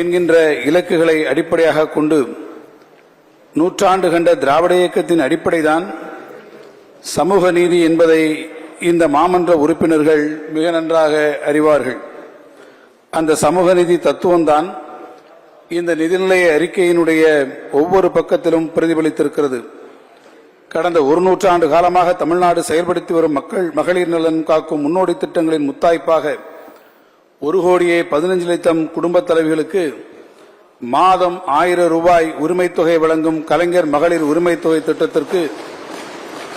என்கின்ற இலக்குகளை அடிப்படையாக கொண்டு நூற்றாண்டு கண்ட திராவிட இயக்கத்தின் அடிப்படைதான் சமூக நீதி என்பதை இந்த மாமன்ற உறுப்பினர்கள் மிக நன்றாக அறிவார்கள். அந்த சமூக நீதி தத்துவம்தான் இந்த நிதிநிலை அறிக்கையினுடைய ஒவ்வொரு பக்கத்திலும் பிரதிபலித்திருக்கிறது. கடந்த ஒரு நூற்றாண்டு காலமாக தமிழ்நாடு செயல்படுத்தி வரும் மகளிர் நலன் காக்கும் முன்னோடி திட்டங்களின் முத்தாய்ப்பாக 1,15,00,000 குடும்பத் தலைவிகளுக்கு மாதம் 1000 ரூபாய் உரிமைத் தொகை வழங்கும் கலைஞர் மகளிர் உரிமைத் தொகை திட்டத்திற்கு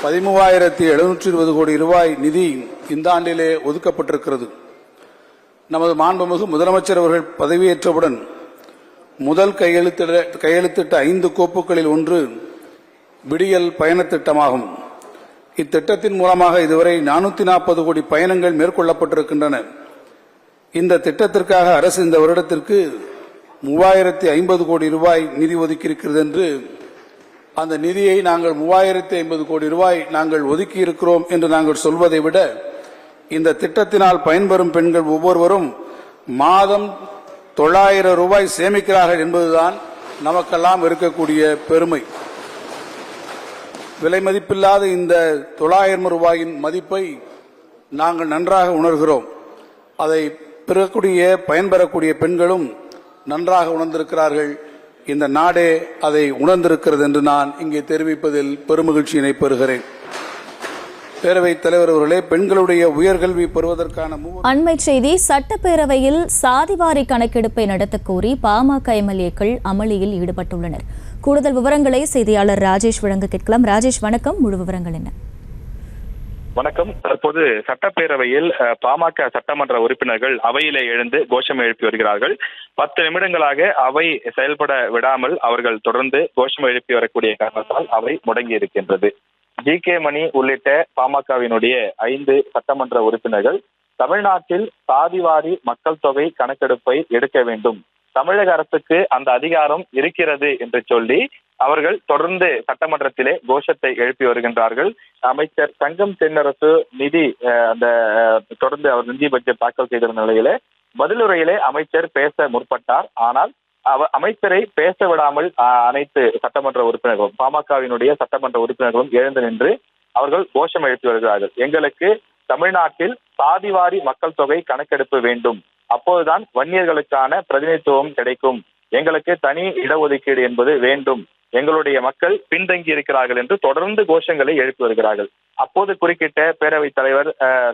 13,720 கோடி ரூபாய் நிதி இந்த ஆண்டிலே ஒதுக்கப்பட்டிருக்கிறது. நமது மாண்புமிகு முதலமைச்சர் அவர்கள் பதவியேற்றவுடன் முதல் கையெழுத்திட்ட 5 கோப்புகளில் ஒன்று விடியல் பயணத் திட்டமாகும். இத்திட்டத்தின் மூலமாக இதுவரை 440 கோடி பயணங்கள் மேற்கொள்ளப்பட்டிருக்கின்றன. இந்த திட்டத்திற்காக அரசு இந்த வருடத்திற்கு 3050 கோடி ரூபாய் நிதி ஒதுக்கியிருக்கிறது என்று அந்த நிதியை நாங்கள் 3050 கோடி ரூபாய் நாங்கள் ஒதுக்கி இருக்கிறோம் என்று நாங்கள் சொல்வதை விட இந்த திட்டத்தினால் பயன்பெறும் பெண்கள் ஒவ்வொருவரும் மாதம் 900 ரூபாய் சேமிக்கிறார்கள் என்பதுதான் நமக்கெல்லாம் இருக்கக்கூடிய பெருமை. விலை மதிப்பில்லாத இந்த 900 ரூபாயின் மதிப்பை நாங்கள் நன்றாக உணர்கிறோம். அதை பயன்பெறக்கூடிய பெண்களும் நன்றாக உணர்ந்திருக்கிறார்கள். இந்த நாடே அதை உணர்ந்திருக்கிறது என்று நான் இங்கே தெரிவிப்பதில் பெருமகிழ்ச்சியினை பெறுகிறேன். பேரவைத் தலைவர் அவர்களே, பெண்களுடைய உயர்கல்வி பெறுவதற்கான அண்மை செய்தி. சட்டப்பேரவையில் சாதிவாரி கணக்கெடுப்பை நடத்த கோரி பாமக எம்எல்ஏக்கள் அமளியில் ஈடுபட்டுள்ளனர். கூடுதல் விவரங்களை செய்தியாளர் ராஜேஷ் வழங்க கேட்கலாம். ராஜேஷ், வணக்கம். முழு விவரங்கள் என்ன? வணக்கம். தற்போது சட்டப்பேரவையில் பாமக சட்டமன்ற உறுப்பினர்கள் அவையிலே எழுந்து கோஷம் எழுப்பி வருகிறார்கள். 10 நிமிடங்களாக அவை செயல்பட விடாமல் அவர்கள் தொடர்ந்து கோஷம் எழுப்பி வரக்கூடிய காரணத்தால் அவை முடங்கி இருக்கின்றது. ஜி.கே. மணி உள்ளிட்ட பாமகவினுடைய 5 சட்டமன்ற உறுப்பினர்கள் தமிழ்நாட்டில் சாதிவாரி மக்கள் தொகை கணக்கெடுப்பை எடுக்க வேண்டும், தமிழக அரசுக்கு அந்த அதிகாரம் இருக்கிறது என்று சொல்லி அவர்கள் தொடர்ந்து சட்டமன்றத்திலே கோஷத்தை எழுப்பி வருகின்றார்கள். அமைச்சர் தங்கம் தென்னரசு தொடர்ந்து அவர் நிதி பட்ஜெட் தாக்கல் செய்த நிலையிலே பதிலுரையிலே அமைச்சர் பேச முற்பட்டார். ஆனால் அமைச்சரை பேச விடாமல் அனைத்து சட்டமன்ற உறுப்பினர்களும் பாமகவினுடைய சட்டமன்ற உறுப்பினர்களும் எழுந்து நின்று அவர்கள் கோஷம் எழுப்பி வருகிறார்கள். எங்களுக்கு தமிழ்நாட்டில் சாதிவாரி மக்கள் தொகை கணக்கெடுப்பு வேண்டும், அப்போதுதான் வன்னியர்களுக்கான பிரதிநிதித்துவம் கிடைக்கும், எங்களுக்கு தனி இடஒதுக்கீடு என்பது வேண்டும், எங்களுடைய மக்கள் பின்தங்கி இருக்கிறார்கள் என்று தொடர்ந்து கோஷங்களை எழுப்பி வருகிறார்கள். அப்போது குறுக்கிட்ட பேரவைத் தலைவர்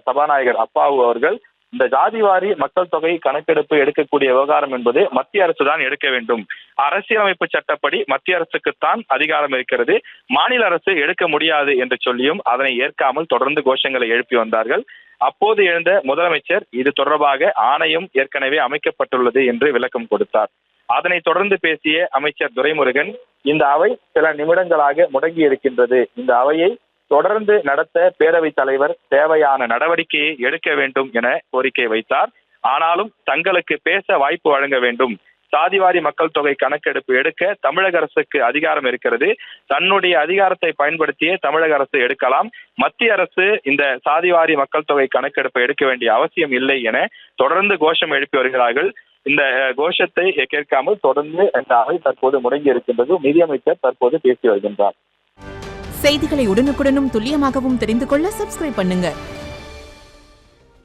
சபாநாயகர் அப்பாவு அவர்கள், இந்த ஜாதிவாரி மக்கள் தொகை கணக்கெடுப்பு எடுக்கக்கூடிய விவகாரம் என்பது மத்திய அரசு தான் எடுக்க வேண்டும், அரசியலமைப்பு சட்டப்படி மத்திய அரசுக்குத்தான் அதிகாரம் இருக்கிறது, மாநில அரசு எடுக்க முடியாது என்று சொல்லியும் அதனை ஏற்காமல் தொடர்ந்து கோஷங்களை எழுப்பி வந்தார்கள். அப்போது எழுந்த முதலமைச்சர் இது தொடர்பாக ஆணையம் ஏற்கனவே அமைக்கப்பட்டுள்ளது என்று விளக்கம் கொடுத்தார். அதனைத் தொடர்ந்து பேசிய அமைச்சர் துரைமுருகன், இந்த அவை சில நிமிடங்களாக முடங்கி இருக்கின்றது, இந்த அவையை தொடர்ந்து நடத்த பேரவைத் தலைவர் தேவையான நடவடிக்கையை எடுக்க வேண்டும் என கோரிக்கை வைத்தார். ஆனாலும் தங்களுக்கு பேச வாய்ப்பு வழங்க வேண்டும், சாதிவாரி மக்கள் தொகை கணக்கெடுப்பு எடுக்க தமிழக அரசுக்கு அதிகாரம் இருக்கிறது, தன்னுடைய அதிகாரத்தை பயன்படுத்தியே தமிழக அரசு எடுக்கலாம், மத்திய அரசு இந்த சாதிவாரி மக்கள் தொகை கணக்கெடுப்பை எடுக்க வேண்டிய அவசியம் இல்லை என தொடர்ந்து கோஷம் எழுப்பி வருகிறார்கள். இந்த கோஷத்தை கேட்காமல் தொடர்ந்து இந்த அவை தற்போது முடங்கி இருக்கின்றது. நிதியமைச்சர் தற்போது பேசி வருகின்றார். செய்திகளை உடனுக்குடனும் துல்லியமாகவும் தெரிந்து கொள்ள சப்ஸ்கிரைப் பண்ணுங்க.